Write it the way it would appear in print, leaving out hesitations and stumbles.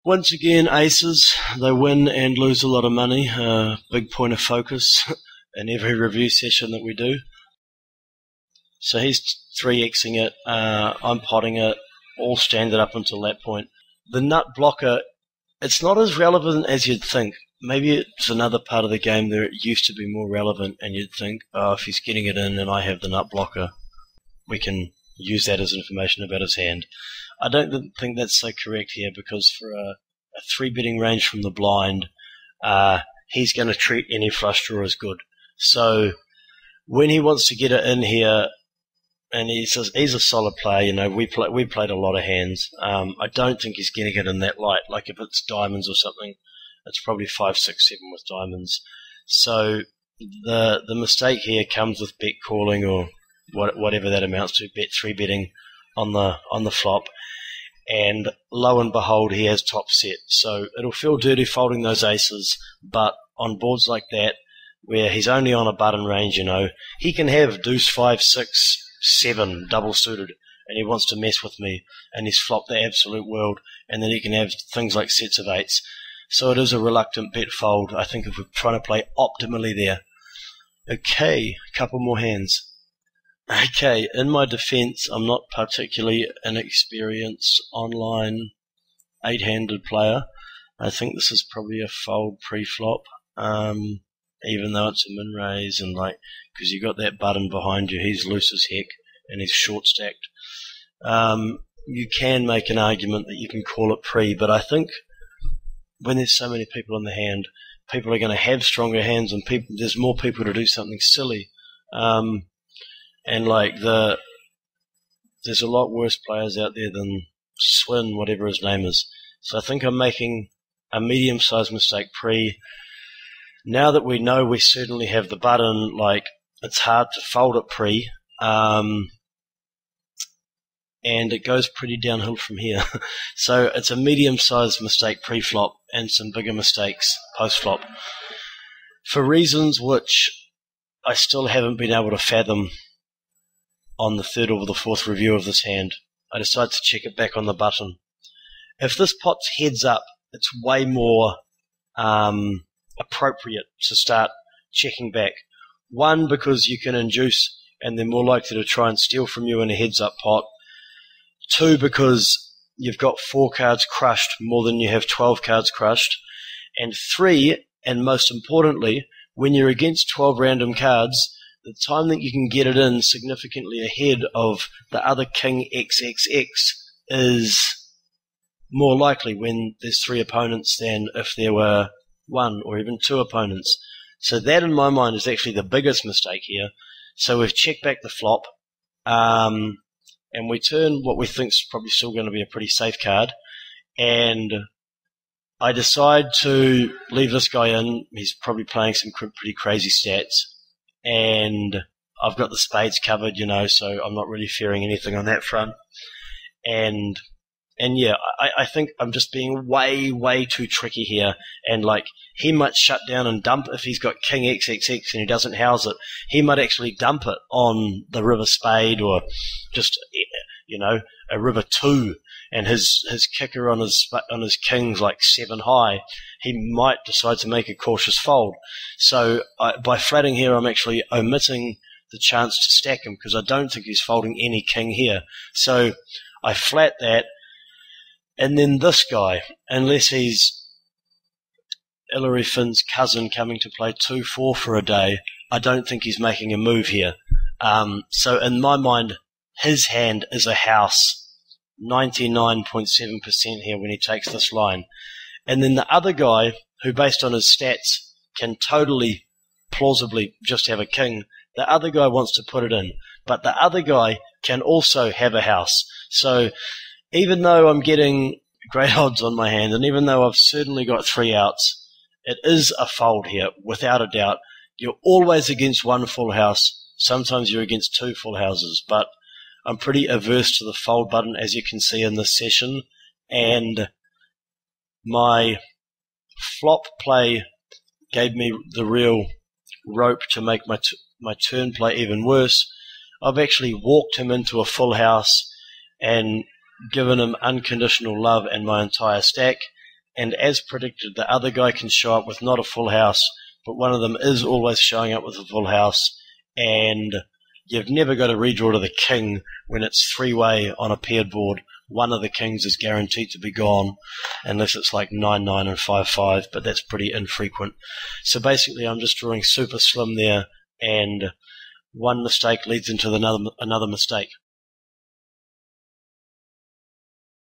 Once again, aces, they win and lose a lot of money. Big point of focus in every review session that we do. So he's 3xing it, I'm potting it, all standard up until that point. The nut blocker, it's not as relevant as you'd think. Maybe it's another part of the game where it used to be more relevant and you'd think, oh, if he's getting it in and I have the nut blocker, we can use that as information about his hand. I don't think that's so correct here, because for a 3-betting range from the blind, he's going to treat any flush draw as good. So when he wants to get it in here, and he's a solid player, you know, we played a lot of hands. I don't think he's getting it in that light. Like if it's diamonds or something, it's probably 5, 6, 7 with diamonds. So the mistake here comes with bet calling, or whatever that amounts to, 3-betting on the flop. And lo and behold, he has top set. So it'll feel dirty folding those aces, but on boards like that, where he's only on a button range, you know, he can have deuce 5, 6, 7 double suited, and he wants to mess with me, and he's flopped the absolute world, and then he can have things like sets of 8s. So it is a reluctant bet fold, I think, if we're trying to play optimally there. Okay, a couple more hands. Okay, in my defense, I'm not particularly an experienced online 8-handed player. I think this is probably a fold pre-flop, even though it's a min-raise, and like, because you got that button behind you, he's loose as heck, and he's short-stacked. You can make an argument that you can call it pre, but I think when there's so many people in the hand, people are going to have stronger hands, and there's more people to do something silly. And like there's a lot worse players out there than Swin, whatever his name is. So I think I'm making a medium-sized mistake pre. Now that we know we certainly have the button, like, it's hard to fold it pre. And it goes pretty downhill from here. So it's a medium-sized mistake pre-flop and some bigger mistakes post-flop. For reasons which I still haven't been able to fathom on the third or the fourth review of this hand, I decide to check it back on the button. If this pot's heads up, it's way more appropriate to start checking back. One, because you can induce and they're more likely to try and steal from you in a heads up pot. Two, because you've got 4 cards crushed more than you have 12 cards crushed. And 3, and most importantly, when you're against 12 random cards, the time that you can get it in significantly ahead of the other king XXX is more likely when there's 3 opponents than if there were 1 or even 2 opponents. So that, in my mind, is actually the biggest mistake here. So we've checked back the flop, and we turn what we think is probably still going to be a pretty safe card, and I decide to leave this guy in. He's probably playing some pretty crazy stats, and I've got the spades covered, you know, so I'm not really fearing anything on that front. And yeah, I think I'm just being way too tricky here, and like, he might shut down and dump if he's got king XXX and he doesn't house it. He might actually dump it on the river spade, or just, you know, a river 2, and his kicker on his king's like 7 high. He might decide to make a cautious fold. So by flatting here, I'm actually omitting the chance to stack him, because I don't think he's folding any king here. So I flat that, and then this guy, unless he's Hilary Finn's cousin coming to play 2-4 for a day, I don't think he's making a move here. So in my mind, his hand is a house 99.7% here when he takes this line. And then the other guy, who based on his stats can totally plausibly just have a king, the other guy wants to put it in. But the other guy can also have a house. So even though I'm getting great odds on my hand, and even though I've certainly got 3 outs, it is a fold here, without a doubt. You're always against 1 full house. Sometimes you're against 2 full houses. But I'm pretty averse to the fold button, as you can see in this session. And my flop play gave me the real rope to make my turn play even worse. I've actually walked him into a full house and given him unconditional love and my entire stack, and as predicted, the other guy can show up with not a full house, but one of them is always showing up with a full house, and you've never got a redraw to the king when it's three-way on a paired board. One of the kings is guaranteed to be gone, unless it's like 9-9 and 5-5, but that's pretty infrequent. So basically, I'm just drawing super slim there, and one mistake leads into another mistake.